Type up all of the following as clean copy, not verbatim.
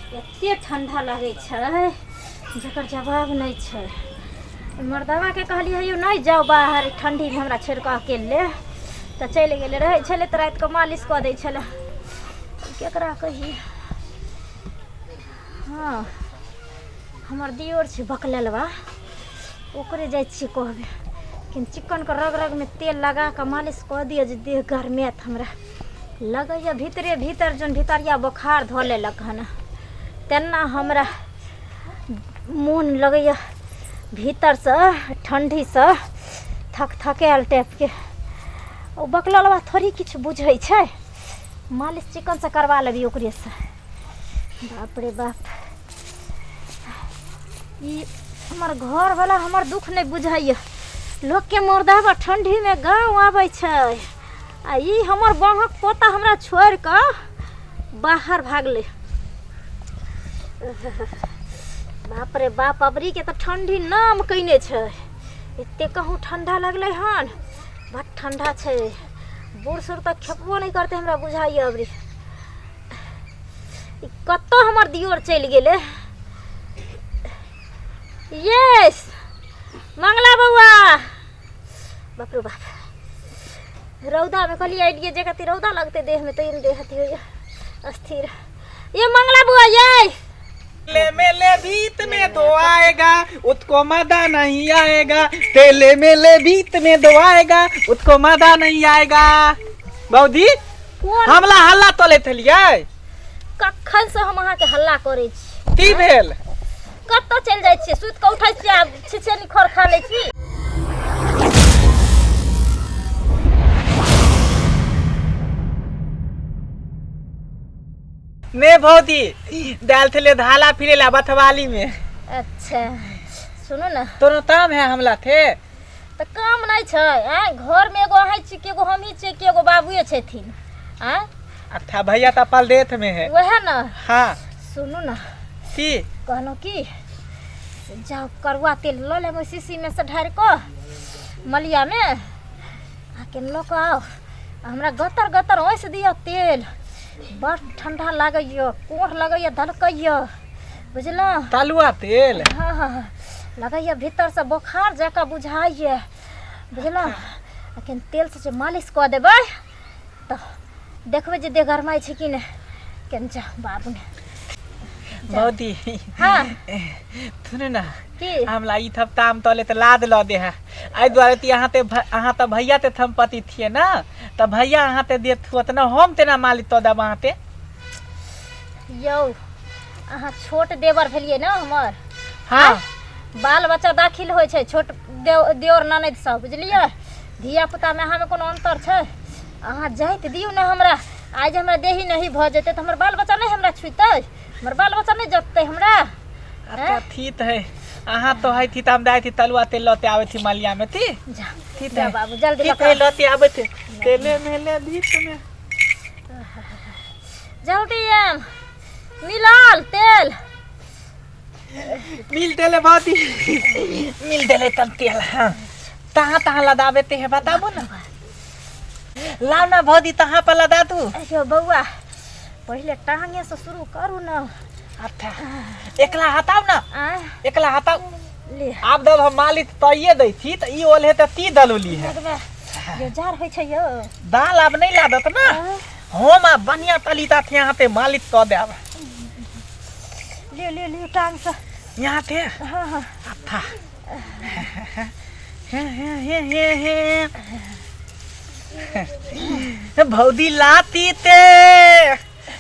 एते ठंडा लगे छै जकर जवाब नहीं छै। मर्दवा के कहलिए यो नहीं जाओ बाहर ठंडी में हमरा छोड़ के अकेले तो चल गेले रहे छले तो रात के मालिश क दै छले केकरा कही। हाँ हमर दियोर छै बकलेलवा ओकरे जाइ छी कहबे कि चिकन के रग रग में तेल लगा के मालिश क दिए जे देह गरमेत हमरा लगैया भीतरे भीतर जन भीतरिया बुखार धो लेलक हन तेना हमरा मोन लगैया भीतर से ठंडी से थक थकेल टाइप के। ओ बकललवा थोड़ी किछ बुझै छै मालिश चिकन से करवा लेबी ओकरे से। बाप रे बाप ई हमर घर वाला हमर दुख नहीं बुझाइए। लोग के मर्दावा ठंडी में गाँव आवे छै आ ई हमर बहक पोता हमरा छोड़ के बाहर भागले। बाप रे बाप अबरी के तो ठंडी नाम कइने छै एते कहूँ ठंडा लगले हन बड़ ठंडा छै। बूढ़ सूढ़ तक खेपबो नहीं करते हमरा बुझाइए अबरी। कत्तो हमर दियोर चल गेले। यस मंगला बउआ बाप रे बाप रौदा में कहलिए आइडिया जगह रौदा लगते देह में तो इन देह अस्थिर। ये मंगला बुआ ये तेले मेले भीत में दो आएगा उसको मजा नहीं आएगा। तेले मेले भीत में दो आएगा उसको मजा नहीं आएगा। बौदी हमला हल्ला तोले थलिए कखन से हम अहाँ के हल्ला करे छी की भेल कत्तो चल जाय छी सुत के उठै छी आ छिछे निखर खा ले छी। ने भौदी डाल थले धाला फिरेला बथवाली में। अच्छा सुनो ना तोरो काम है हमला थे तो काम नहीं छै आ घर में एगो है छी के एगो हमही छै के एगो बाबूए छथिन आ अच्छा भैया तो पल देथ में है वह ना। हाँ सुनो ना की कहनो की जाओ करवा तेल लो ले शीशी में से ढार को मलिया में आके लो के आओ हमरा गतर गतर ओस दियो तेल बड़ ठंडा लागैयो कोढ़ लगैया धलकैया बुझलो तलुआ तेल। हाँ हाँ लगैया भीतर से बुखार जका बुझाइए बुझलो। लेकिन तेल से मालिश कऽ देबै तो देखबै जे देह गरमाई छै कि नहीं केन जा बाबू ने बौदी हाँ सुने ना की हमला ई थप्ता हम तले त लाद ल दे है आई द्वारे ती अहाँ त भैया ते थमपति थिए ना त भैया अहाँ ते देत हुत ना हम तेना मालिक तो दब अहाँ ते यौ अहाँ छोट देवर भेलिए ना हमर। हाँ बाल बच्चा दाखिल होइ छै छोट देवर ननद सब बुझलिए धिया पुता में अहाँ में कोनो अंतर छै। अहाँ जाइत दियौ ना हमरा आज हमरा देही नहीं भ जेते त हमर बाल बच्चा नहीं हमरा छुइतै हमर बाल बच्चा नहीं जतते हमरा। अच्छा ठीक है अहाँ तो है थी त हम दाई थी तलुआ तेल लते आवे थी मलिया में थी जा ठीक जा है बाबू जल्दी ठीक है लते आवे थे तेले मेले भीत में जल्दी आम मिलाल तेल मिल देले बाती मिल देले तम तेल। हाँ तहाँ तहाँ लदावे ते है बताबो ना लाओ ना भौदी तहाँ पर लदा दू। अयो बउआ पहले टांगे से शुरू करू ना। अच्छा एकला हटाओ ना एकला हटाओ ले आप दब हम मालिक तइए दै छी त ई ओले त ती दलुली है ये जार होइ छै यो दाल अब नहीं लादत ना हम आ बढ़िया तलीता थे यहाँ पे मालिक क देब ले ले ले टांग से यहाँ थे हाँ हाँ अच्छा हे भौदी लाती ते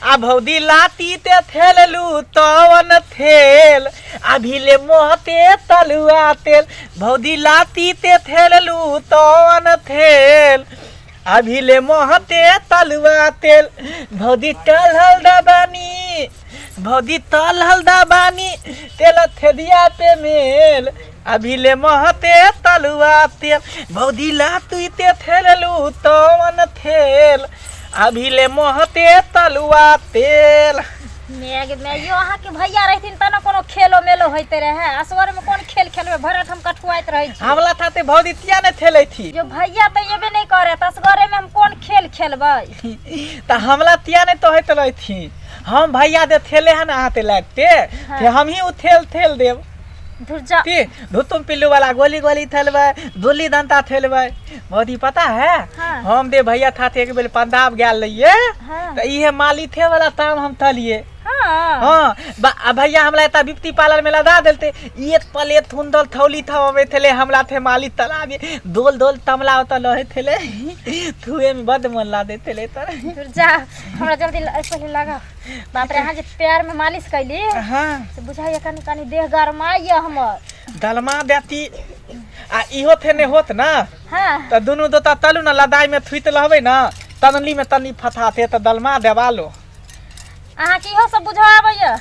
आ भौदी लाती ते थेललू तवन थेल अभी ले मोहते तलुआ तेल। भौदी लाती ते थेललू तवन थेल अभी ले मोहते तलुआ तेल। भौदी टलहल दबानी भौदी तलहल दबानी तेल थेदिया पे मेल अभी ले मोहते तलुआ तेल। भौदी लाती ते थेललू तवन थेल अभी ले मोहते तलुआ तेल। मैं यो अहाँ के भैया रहथिन त न कोनो खेलो मेलो होते रहे। असगर में कौन खेल खेलबे भरत हम कठुआइत रही छी। हमला थाते भौजी तिया ने खेलै थी। जो भैया त येबे नहीं करे त असगरे में हम कौन खेल खेलबै। त हमला तिया ने तो होइत रही थी। हम भैया दे थेले हन आते लगते थे हम ही उ थेल देव। धुरजा ती धुतुम पिल्लू वाला गोली गोली थेलबै दुल्ली दंता थेलबै। भौजी पता है हाँ। हम दे भैया थाते एक बेर पंजाब गेल रहिए हाँ। त इहे माली थे वाला ताम हम तलिए। हां हां भैया हमरा एता बिप्ती पार्लर में लगा देलते। एक पले थुंदल थौली थवे थेले हमला थे माली तलाबे दोल दोल तमला उत लहे थेले थुए में बद मन ला दे थेले तर। धुरजा हमरा जल्दी पहले लगा। बाप रे अहाँ जे पैर में मालिश कैली हां से बुझाइए कनी कनी देह गरमाइए हमर। दलमा देती आ इहो थे ने होत ना। हां त दुनु दोता तलु ना लदाई में थुइत लहबे ना तनली में तनी फथाते त दलमा देवालो। अहाँ की हो सब बुझाबैया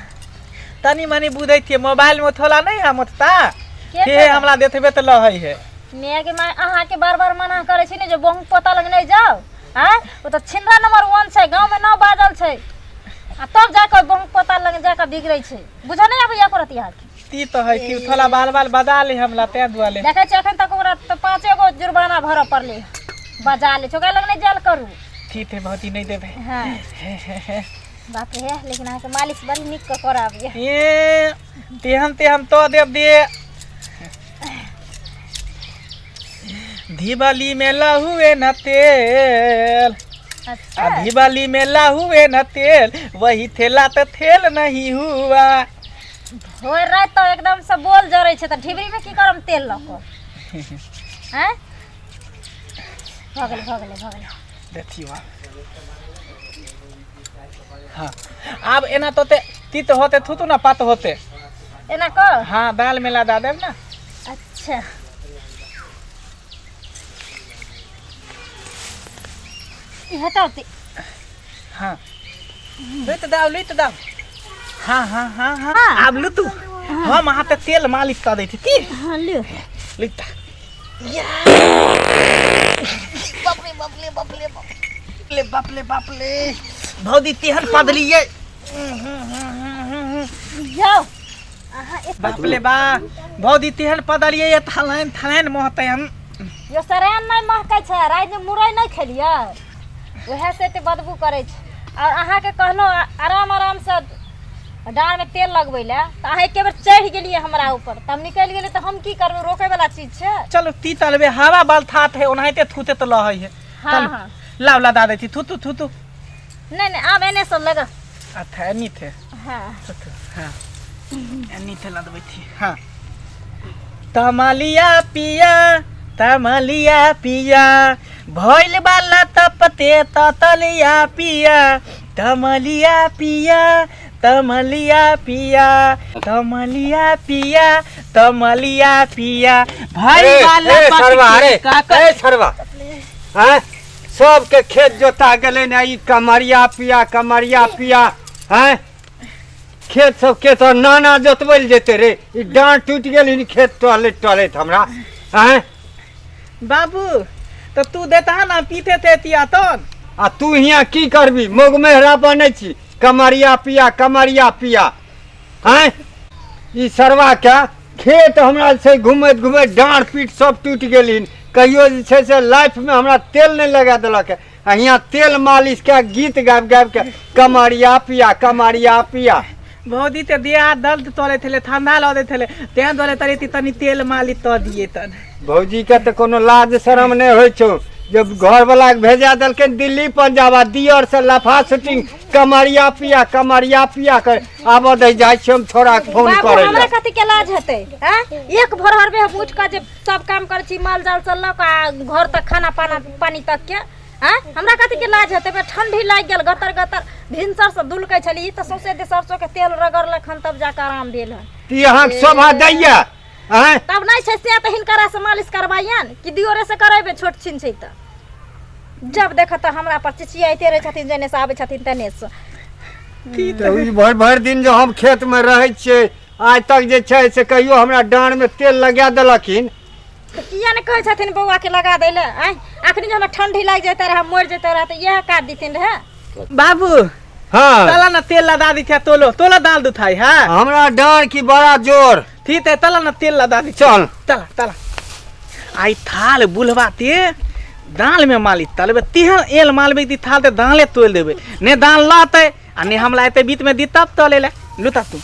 तनी मनी बुझै थिए मोबाइल में थोला नहीं हमत ता के के हमरा देथबे त लहै है। मैं के मैं अहाँ के बार-बार मना करे छी ने जे बहू पता लग नहीं जाओ। हां वो तो छिंदरा नंबर 1 छै गांव में नाम बाजल छै आ तब जाकर बहू पता लग जाकर बिगड़ै छै। बुझ नहीं आबैया करत यहाँ ती तो है कि थोला बाल बाल बजा ले हमला ते दुआले देखे छ एखन तक ओकरा तो 5 गो जुर्माना भर पड़ले बजा ले छोका लग नहीं जाल करू। ठीक है भौजी नहीं देबे। हां बाप रे लेकिन अहाँ के मालिश बड़ी निक के कराबिए। ये तेहन तो देव दे दिवाली में लहुए न तेल। अच्छा दिवाली में लहुए न तेल वही थेला तो थेल नहीं हुआ। होय रात तो एकदम से बोल जरै छै त ढिबरी में की करम तेल लको। हैं भगले देखियो हाँ अब एना तो तीत होते थुतु ना पात होते एना को। हाँ दाल में लदा देब ना। अच्छा ई हटाते हाँ लित दाव हाँ अब लु तू हम हाथ तेल मालिश कर दै थी। हां ले लित बाप ले भौजी तेहन पदलिए जाओ अहाँ बाप ले बा भौजी तेहन पदलिए ये थलैन महते हम यो सरेन नहीं महकै छै रात में मुरई नहीं खेलिए वह से ते बदबू करे छै। और अहाँ के कहलो आराम से डाँड़ में तेल लगबै ले त अहाँ एक बेर चढ़ गेलिए हमरा ऊपर त हम निकल गेली त हम की करब रोके वाला चीज छै। चलो ती तलबे हवा बल थात है ओनाहिते थूते तो लहै है। हां हां लाव लदा दै थी थू नहीं अब एने से लगा। अच्छा एनी थे हां हाँ एनी थे लदबै थी। हाँ तमलिया पिया भइल वाला तपते ततलिया पिया तमलिया भइल वाला सरवा हैं सबके खेत जोता गेले ना ई कमरिया पिया हैं खेत सबके तो नाना जोतबैल जेते रे ई डाँट टूट गेल इन खेत टॉले हमरा हैं बाबू तो तू देता ना पीते थे तिया तन आ तू हियां की करबी मोग मेहरा बनै छी कमरिया पिया हैं ई सरवा के खेत हमरा से घुमैत डाँट पीट सब टूट गेलिन। कहियो जे छै से लाइफ में हमरा तेल नहीं लगा देलक आ हियां तेल मालिश के गीत गाबि के कमरिया पिया भौजी ते दिया दर्द तोले थे ठंडा ला दे थे ते दोले तरी तनी तेल मालिश तो दिए तन। भौजी के तो कोनो लाज शरम नहीं होइ छौ जब घर वाला के भेजा देलके दिल्ली पंजाब दियर से लफा शूटिंग कमरिया पिया कर आब दे जाय छी हम छोरा के फोन करे हमरा कथि के लाज हेतै। हैं एक भर हरबे हम उठ के जे सब काम कर छी माल जाल चलक आ घर तक खाना पानी तक के। हैं हमरा कथि के लाज हेतै ठंडी लाग गेल गतर भिनसर से दुलकै छली त सौसे दे सरसों के तेल रगड़लखन तब जाकर आराम भेल है। ती अहाँ के शोभा दैया हैं तब नहीं छै से त हिनकरा से मालिश करबायन कि दियोरे से करेबे छोट छिन छै त जब देखत हमरा पर चिचियाइते रहे छथिन जने से आबै छथिन तने से। भर दिन जो हम खेत में रहे छिए आज तक जे छै से कहियो हमरा डाँड़ में तेल लगा देलखिन तो किया ने कहे छथिन बउआ के लगा दै ले। अखनी जे हमरा ठंडी लाग जैते रहे मोर जैते रहे त यह काट दिथिन रहे। बाबू हाँ तला ना तेल लदा दी छे तोलो तोला दाल दुथाई है हमरा डांड की बड़ा जोर। ठीक है तला ना तेल लदा दी चल तला तला आई थाल बुलवा ते दाल में माली तलबे तिहन एल मालबे ती थाल ते दाले तोल देबे ने दाल लाते आ ने हम लाते बीच में दी तब तले ले लुता तू